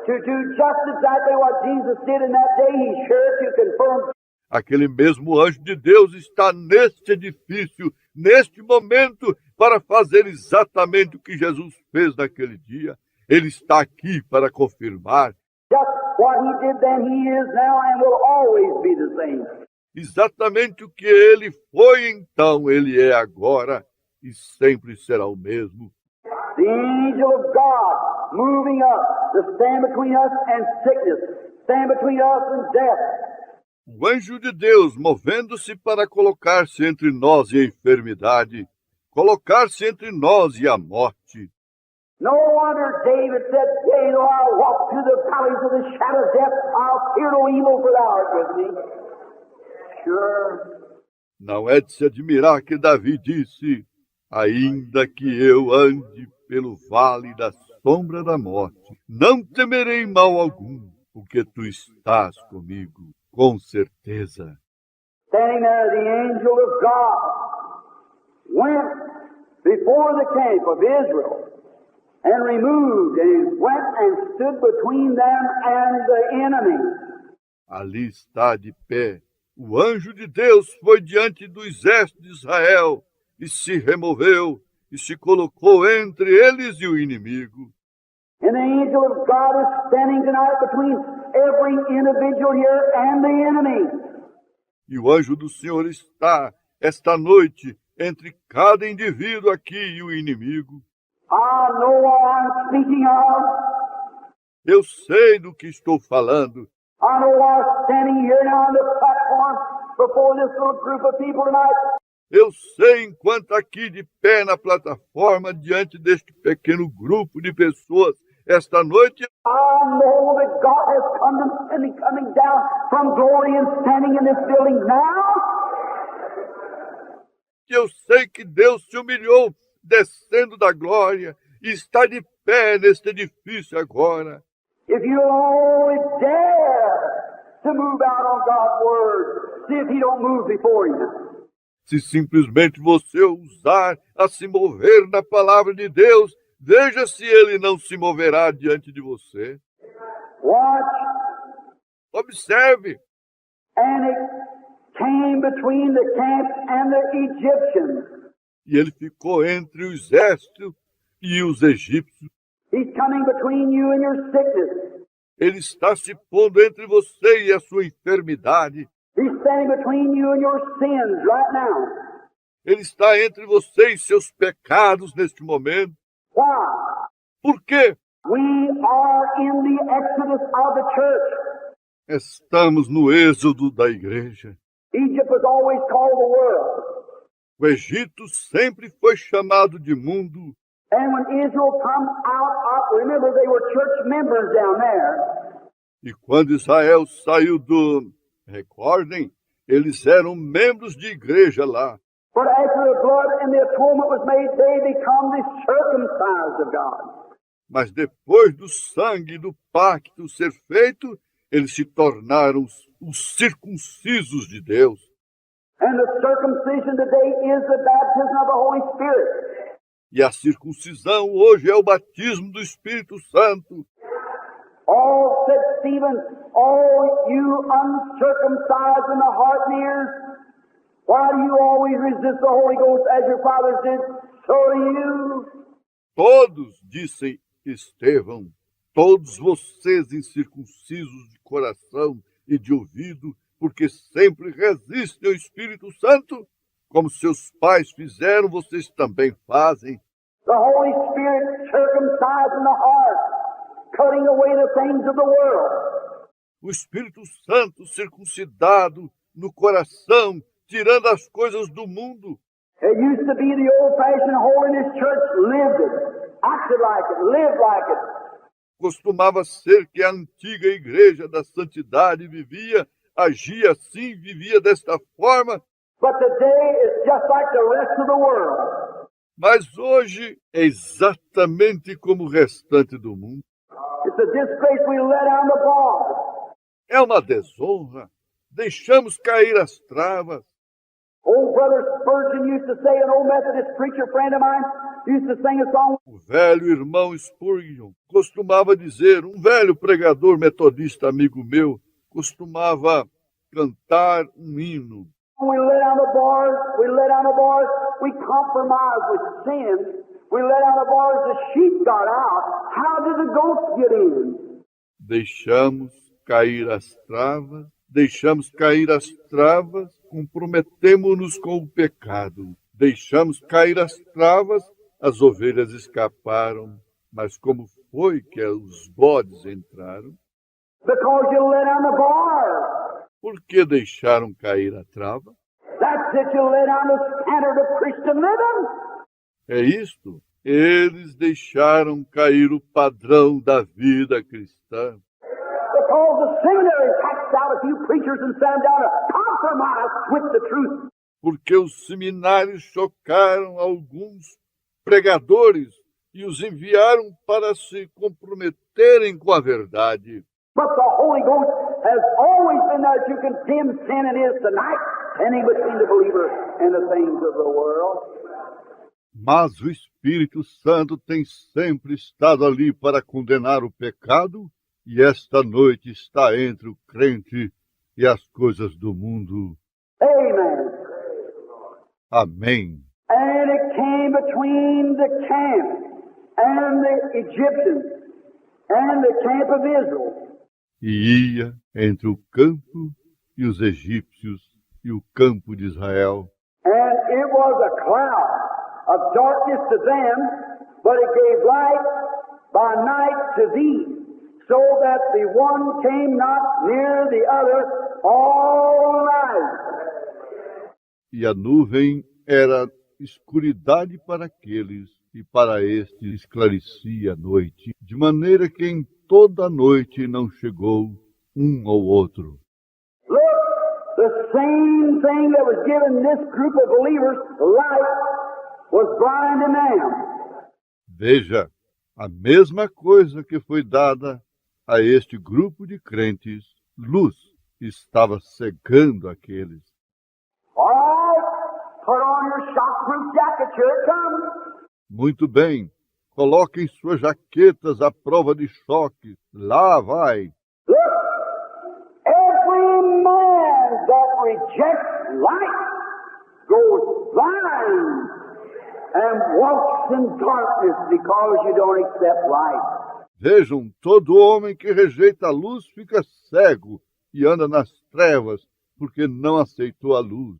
To do just exactly what Jesus did in that day, he's sure to confirm. Aquele mesmo anjo de Deus está neste edifício, neste momento, para fazer exatamente o que Jesus fez naquele dia. Ele está aqui para confirmar. Just what he did then, he is now and will always be the same. Exatamente o que ele foi então, ele é agora e sempre será o mesmo. The angel of God moving up to stand between us and sickness, stand between us and death. O anjo de Deus movendo-se para colocar-se entre nós e a enfermidade, colocar-se entre nós e a morte. No wonder David said, yea, though I walk through the valleys of the shadow of death, I'll fear no evil, for thou art with me. Sure. Não é de se admirar que Davi disse, ainda que eu ande pelo vale da sombra da morte, não temerei mal algum, porque tu estás comigo, com certeza. Standing there, the angel of God went before the camp of Israel and removed, and he went and stood between them and the enemy. Ali está de pé. O anjo de Deus foi diante do exército de Israel e se removeu e se colocou entre eles e o inimigo. And the angel of God is standing tonight between every individual here and the enemy. E o anjo do Senhor está, esta noite, entre cada indivíduo aqui e o inimigo. I know what I'm speaking of. Eu sei do que estou falando. I know why I'm standing here now on the platform before this little group of people tonight. Eu sei enquanto aqui de pé na plataforma diante deste pequeno grupo de pessoas esta noite. I know that God has coming down from glory and standing in this building now. Eu sei que Deus se humilhou descendo da glória e está de pé neste edifício agora. If you only dare to move out on God's word, see if He don't move before you. Se simplesmente você ousar a se mover na palavra de Deus, Veja se ele não se moverá diante de você. Watch. Observe. And it came between the camp and the Egyptians. E ele ficou entre o exército e os egípcios. He's coming between you and your sickness. Ele está se pondo entre você e a sua enfermidade. He's standing between you and your sins right now. Ele está entre você e seus pecados neste momento. Why? Por quê? We are in the exodus of the church. Estamos no êxodo da igreja. Egypt was always called the world. O Egito sempre foi chamado de mundo. And when Israel come out of, remember they were church members down there. E quando Israel saiu recordem, eles eram membros de igreja lá. But after the blood and the atonement was made, they become the circumcised of God. Mas depois do sangue e do pacto ser feito, eles se tornaram os circuncisos de Deus. And the circumcision today is the baptism of the Holy Spirit. E a circuncisão hoje é o batismo do Espírito Santo. Oh, said Stephen, oh, you uncircumcised in the heart and ears, why do you always resist the Holy Ghost as your fathers did? So do you. Todos, disse Estevão, todos vocês incircuncisos de coração e de ouvido, porque sempre resistem ao Espírito Santo, como seus pais fizeram, vocês também fazem. The Holy Spirit circumcising the heart, cutting away the things of the world. O Espírito Santo circuncidado no coração, tirando as coisas do mundo. It used to be the old-fashioned holiness church lived it, acted like it, lived like it. Costumava ser que a antiga igreja da santidade vivia, agia assim, vivia desta forma. But today is just like the rest of the world. Mas hoje é exatamente como o restante do mundo. It's a disgrace we let down the bars. É uma desonra. Deixamos cair as travas. Old brother Spurgeon used to say, an old Methodist preacher friend of mine used to sing a song. O velho irmão Spurgeon costumava dizer, um velho pregador metodista amigo meu, costumava cantar um hino. We let down the bars, we compromise with sin. We let down the bars, the sheep got out. How did the goats get in? Deixamos cair as travas, comprometemo-nos com o pecado. Deixamos cair as travas, as ovelhas escaparam. Mas como foi que os bodes entraram? Because you let down the bars. Por que deixaram cair a trava? That's it, you let down the standard of Christian living. É isto. Eles deixaram cair o padrão da vida cristã. Because the seminary packed out a few preachers and sat them down to compromise with the truth. Porque os seminários chocaram alguns pregadores e os enviaram para se comprometerem com a verdade. But the Holy Ghost has always been there to condemn sin and is tonight standing between the believer and the things of the world. Mas o Espírito Santo tem sempre estado ali para condenar o pecado e esta noite está entre o crente e as coisas do mundo. Amen. Amém. And it came between the camp and the Egyptians and the camp of Israel. E ia entre o campo e os egípcios e o campo de Israel. And it was a cloud of darkness to them, but it gave light by night to thee, so that the one came not near the other all night. E a nuvem era escuridade para aqueles, e para estes esclarecia a noite, de maneira que em toda a noite não chegou um ao outro. Look, the same thing that was given this group of believers, light, was blinding them. Veja, a mesma coisa que foi dada a este grupo de crentes, luz, estava cegando aqueles. All right, put on your shockproof jacket, here it comes. Muito bem, Coloquem suas jaquetas à prova de choque. Lá vai. Look, every man that rejects light goes blind and walks in darkness because you don't accept light. Vejam, todo homem que rejeita a luz fica cego e anda nas trevas, porque não aceitou a luz.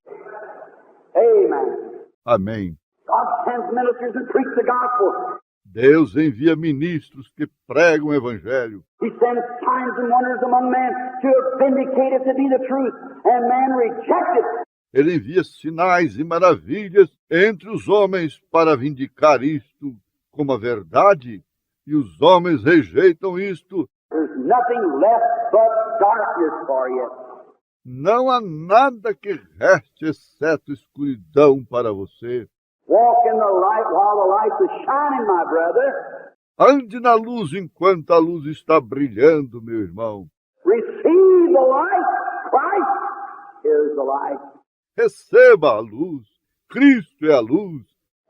Amen. Amém. God sends ministers and preach the gospel. Deus envia ministros que pregam o Evangelho. He sends signs and wonders among men to vindicate it to be the truth, and man rejects it. Ele envia sinais e maravilhas entre os homens para vindicar isto como a verdade, e os homens rejeitam isto. There's nothing left but darkness for you. Não há nada que reste exceto escuridão para você. Walk in the light while the light is shining, my brother. Ande na luz enquanto a luz está brilhando, meu irmão. Receive the light. Christ is the light. Receba a luz. Cristo é a luz.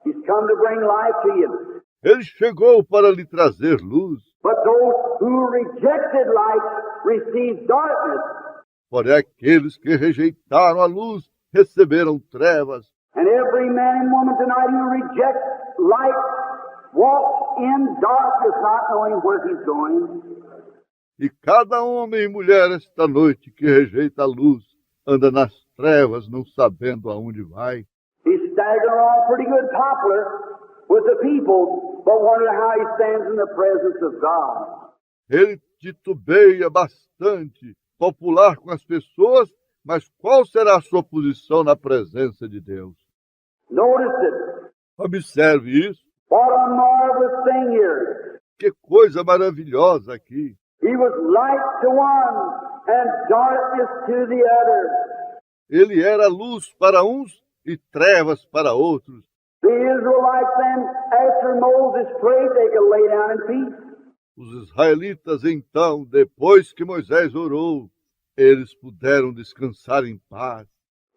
He's come to bring light to you. Ele chegou para lhe trazer luz. But those who rejected light received darkness. Porém, aqueles que rejeitaram a luz receberam trevas. And every man and woman tonight who rejects light walks in darkness, not knowing where he's going. E cada homem e mulher esta noite que rejeita a luz anda nas trevas, não sabendo aonde vai. He's staggering along pretty good popular with the people, but wonder how he stands in the presence of God. Ele titubeia bastante, popular com as pessoas, mas qual será a sua posição na presença de Deus? Notice it. Observe isso. What a marvelous thing here. Que coisa maravilhosa aqui. He was light to one and darkness to the other. Ele era luz para uns e trevas para outros. The Israelites then, after Moses prayed, they could lay down in peace. Os israelitas, então, depois que Moisés orou, eles puderam descansar em paz.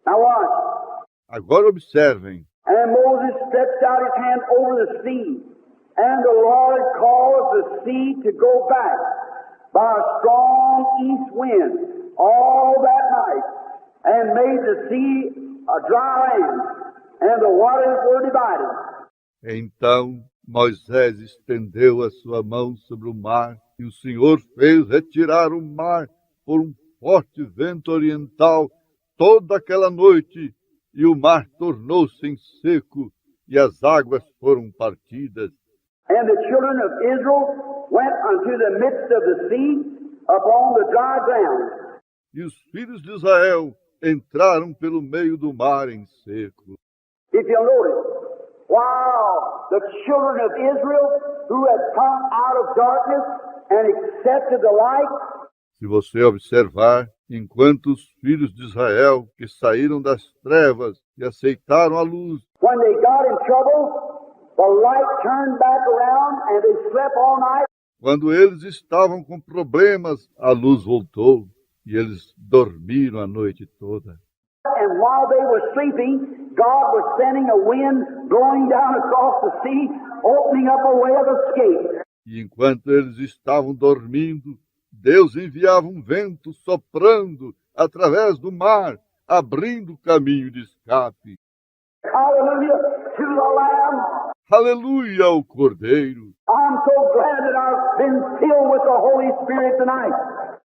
Now watch. Agora observem. And Moses stretched out his hand over the sea, and the Lord caused the sea to go back by a strong east wind all that night, and made the sea a dry land, and the waters were divided. Então Moisés estendeu a sua mão sobre o mar, e o Senhor fez retirar o mar por um forte vento oriental toda aquela noite, e o mar tornou-se em seco, e as águas foram partidas. And the children of Israel went unto the midst of the sea upon the dry ground. E os filhos de Israel entraram pelo meio do mar em seco. If you'll notice, while the children of Israel who had come out of darkness and accepted the light, Se você observar, enquanto os filhos de Israel que saíram das trevas e aceitaram a luz, when they got in trouble, the light turned back around and they slept all night. quando eles estavam com problemas, a luz voltou e eles dormiram a noite toda. And while they were sleeping, God was sending a wind blowing down across the sea, opening up a way of escape. E enquanto eles estavam dormindo, Deus enviava um vento soprando através do mar, abrindo caminho de escape. Hallelujah to the Lamb. Aleluia ao Cordeiro! I'm so glad that I've been filled with the Holy Spirit tonight.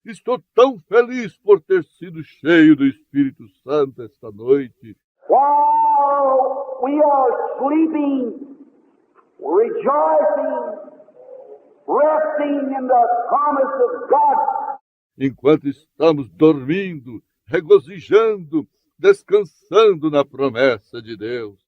Estou tão feliz por ter sido cheio do Espírito Santo esta noite. While we are sleeping, rejoicing, resting in the promise of God, Enquanto estamos dormindo, regozijando, descansando na promessa de Deus.